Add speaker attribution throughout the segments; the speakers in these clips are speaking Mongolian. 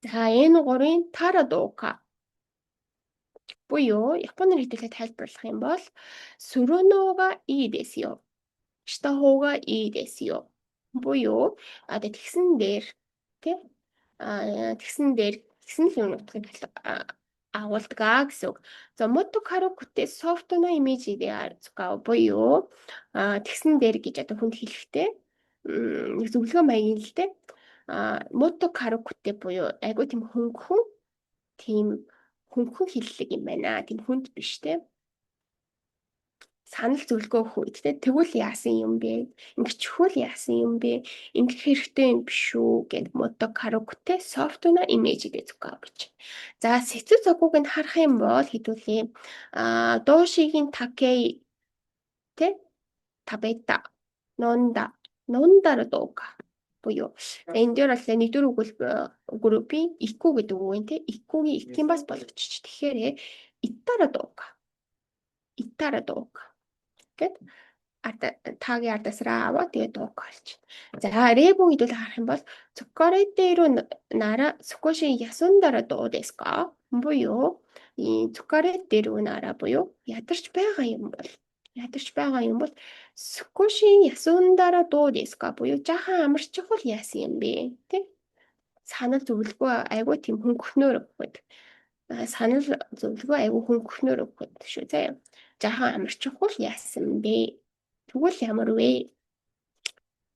Speaker 1: За энэ гурийн тарадока буюу японоор хэлбэлээ тайлбарлах юм бол сүрөнөөга ii desu yo. Shita houga ii desu yo. Буюу одоо тэгсэн дээр тий тэгсэн л утгыг агуулдаг гэсэн үг. За мото карокуте софт на имижи де цука буюу тэгсэн дээр гэж одоо хүнд хэлэхдээ нэг зөвлөгөө маягийн л дээ. Мото карокуте буюу айгуу тийм хөнгөн хэллэг юм байна. Тийм хүнд биш те. Санал зөвлөгөө өгөх үед те тэгвэл яасан юм бэ? Ингэчихвэл яасан юм бэ? Ингэх хэрэгтэй юм биш үү гэд мото карокуте софтуна имиж гэж гэж. За сэцүү цогцыг нь харах юм бол хэдүүлээ доошигийн такей те табета нондар дуука буюу энэ дээр бол нэгдүгээр группийн ику гэдэг үг юм те икугийн икийн бас болгочих. Тэгэхээр иттара дуука гэд тагийн ардасраа аваа тэгээд дуук олж. За ребу гэдүүл харах юм бол цуккареттеру нара скоши ясундара дуу desu ka? Буюу цуккареттеру нара буюу ядарч байгаа юм бол скоши ясундара дуу desu ka? Буюу жаахан амарчих бол яасан юм бэ? Тэ? Санал зөвлөгөө айгуу тийм хөнгөхнөр өгөхөд. Санал зөвлөгөө айгуу хөнгөхнөр өгөхөд шүү заяа. Жаахан амарчих бол яасан бэ? Тэгвэл ямар вэ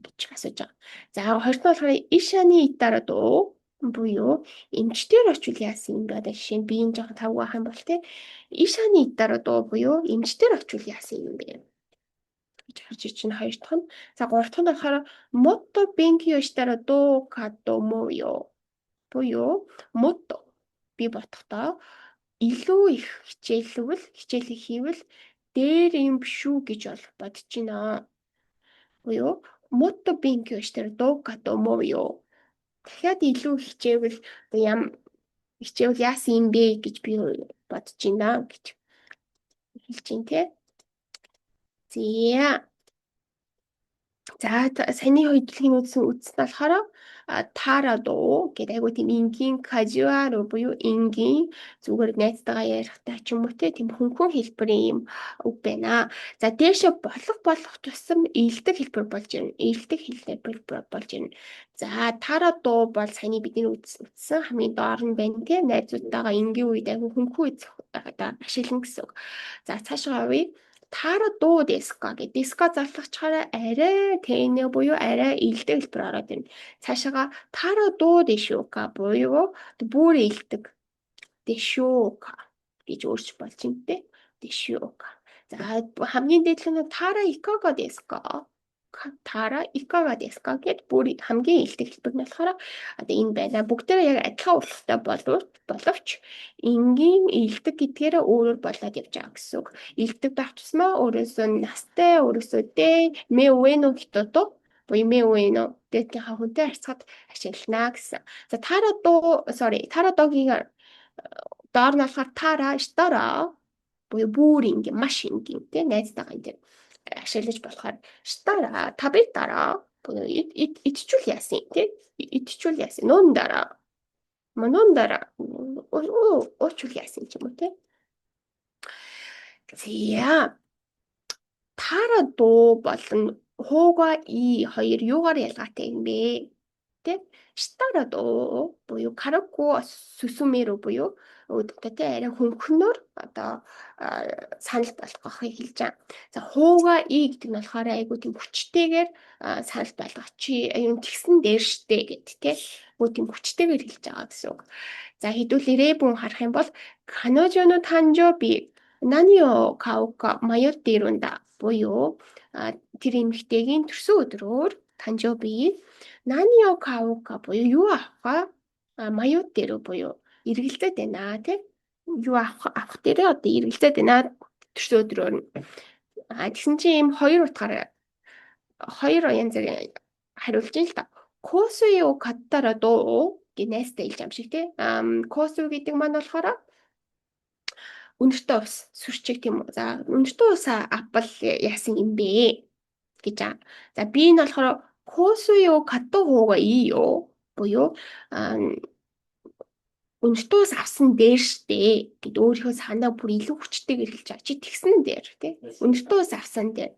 Speaker 1: гэж асууж байгаа. За 20 дахь болохоор ишаны итара дуу буюу эмчтэр очвол яасан юм бэ? Одоо жишээ нь биеийн жоохон тавг байх юм бол те ишаны итара дуу буюу эмчтэр очвол яасан юм бэ гэж харж чинь 2 дахь нь. За 3 дахь нь болохоор мото бенкио шитара дуу кадо моё буюу мото би бодохдоо илүү их хичээл хийвэл дээр юм шүү гэж бодож байна. Буюу мото бенкио шитара дуу кадо моё. Дахиад илүү хичээвэл хичээвэл яасан юм бэ гэж би бодож байна гэж хэлж байна те. За саяны хоёрдлагын үндсэн болохоор тарадо гэдэг айгуу тийм энгийн кажуал буюу энгийн зүгээр найзтайгаа ярихтай ч юм уу тийм хөнгөн хэлбэрийн юм үг байна. За дээшээ болох тусам ийдэг хэлбэр болж ирнэ. За тарадо бол саяны бидний үздсэн хамгийн доор нь байна тийм найзуудтайгаа энгийн үед айгуу хөнгөн одоо ашиглана гэсэн үг. За цаашгаа явъя. тарадо desu ka гэдэг desu-ка зарлахчаараа арай тэнэ буюу арай илдэг хэлбэр ороод ирнэ. Цаашаага тарадо deshu ka буюу бүр илдэг deshu ka гэж өөрч болж байна те. Deshu ka. За хамгийн дээдлэг нь тара икага desu ka? Тара икага desu ka гэд бүр хамгийн илдэг хэлбэр нь болохоор одоо энэ байна. Бүгдээрээ яг адилхан урттай боловч энгийн илдэг гэдгээрээ өөрөөр болоод явж байгаа гэсэн үг. Илдэг байх тусмаа өөрөөсөө настай, өөрөөсөө мэ уэно хитото буюу мэ уэно гэдгийнхаа хүнтэй харьцаад ашиглана гэсэн. За тарадогийн доор нь болохоор тара штара буюу бүр ингийн маш ингийн тийм найзтайгаа энэ ашиглаж болохоор штара табетара буюу идчихвэл яасан тийм идчихвэл яасан нондара очвол яасан ч юм уу тийм. За тарадо болон хууга и хоёр юугаар ялгаатай юм бэ? Тэ? Штарадо буюу караку сүсүмэро буюу өдөртөө арай хөнгөнөөр одоо санал болгохыг хэлж байгаа. За хууга и гэдэг нь болохоор айгуу тийм хүчтэйгээр санал болгох чи юм тэгсэн дээр штэ гэд тэ. Гоо тийм хүчтэйгээр хэлж байгаа гэсэн үг. За хэдүүлээ ребүн харах юм бол каножоно танжоби нанио каука майоттерунда буюу тэр эмэгтэйгийн төрсөн өдрөөр танжоби нанио каука буюу юу авах майоттеру буюу эргэлзээд байна тий. Юу авах дээрээ одоо эргэлзээд байна төрсөн өдрөөр нь. Тэгсэн чинь ийм хоёр янзаар хариулж ин л та. Косуё каттара доо гэ найстай хэлж юм шиг тий. Косу гэдэг маань болохоор өнөртөө ус сүрчиг тийм үү. За өнөртөө ус авбал яасан юм бэ гэж аа. За би энэ болохоор косуё катто хууга ii юу буюу Өнөртөөс авсан дээр штэ гэд өөрийнхөө санаа бүр илүү хүчтэйгээр хэлж байгаа. Чи тэгсэн дээр тий. Өнөртөөс авсан дээр.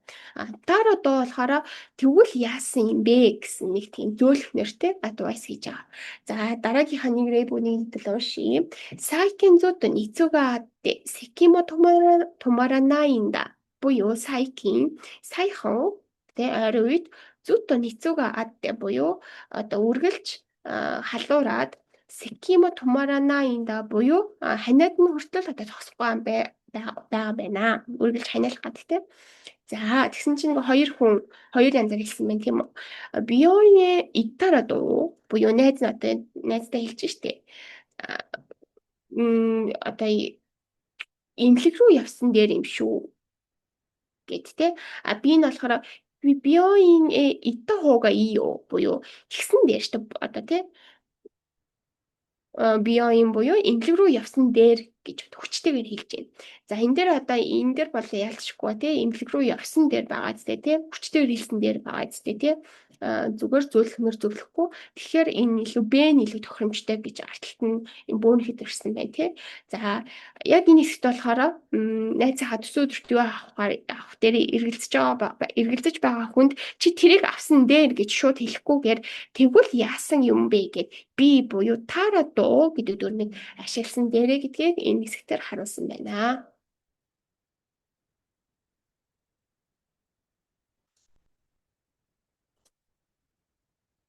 Speaker 1: Дараа доо болохоор тэгвэл яасан юм бэ гэсэн нэг тийм зөөлөх нэртэй advice хийж байгаа. За дараагийнхаа нэг рэбүний хэлбэл уншия. Сайкин зото ницуга атте секимо томаранаинда буюу саяхан тий ойр үед зото ницуга атте буюу одоо үргэлж халуураад Секимо Тумаранаинда буюу ханиад нь хүртэл одоо зогсохгүй юм байгаа байна. Үргэлж ханиалах гэдэг. За тэгсэн чинь нэг хоёр янзаар хэлсэн байна тийм үү. Бионе итарадо буюу найзтай хэлж штэ. Одоо имлэг рүү явсан дээр юм шүү гэд тэ. Би нь болохоор бионе итта хууга ийо буюу тэгсэн дээр штэ одоо тэ биоин буюу эмнэлэг рүү явсан дээр гэж хүчтэйгээр хэлж байна. За энэ дээр одоо энэ дээр бол ялцчихгүй тий эмнэлэг рүү явсан дээр байгаа зү тий хүчтэйгээр хэлсэн дээр байгаа зү тий зүгээр зөвлөхмөр зөвлөхгүй. Тэгэхээр энэ илүү бэн илүү тохиромжтой гэж арталт нь энэ бөөнхэд ирсэн байна тий. За яг энэ хэсэгт болохоор найзынхаа төсөө өдөрт юу авах дээр эргэлзэж байгаа хүнд чи тэрийг авсан дээр гэж шууд хэлэхгүйгээр тэгвэл яасан юм бэ гэд би буюу тара доо гэдэг дүрмийг ашигласан дээрээ гэдгийг энэ хэсэгтэр харуулсан байна.